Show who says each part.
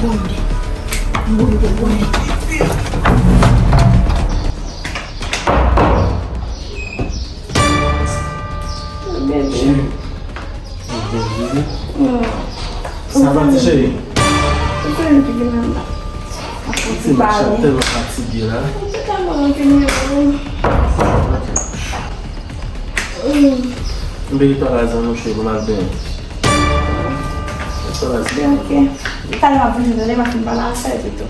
Speaker 1: Bonde. Bonde. Bébé.
Speaker 2: Ça va, tes chéris?
Speaker 1: C'est
Speaker 2: pas tellement fatigué là.
Speaker 1: C'est tellement que
Speaker 2: Bébé, tu as raison, mon chéri, on a bien.
Speaker 1: Ok. Tá, não, mas eu lembro que balança é tudo.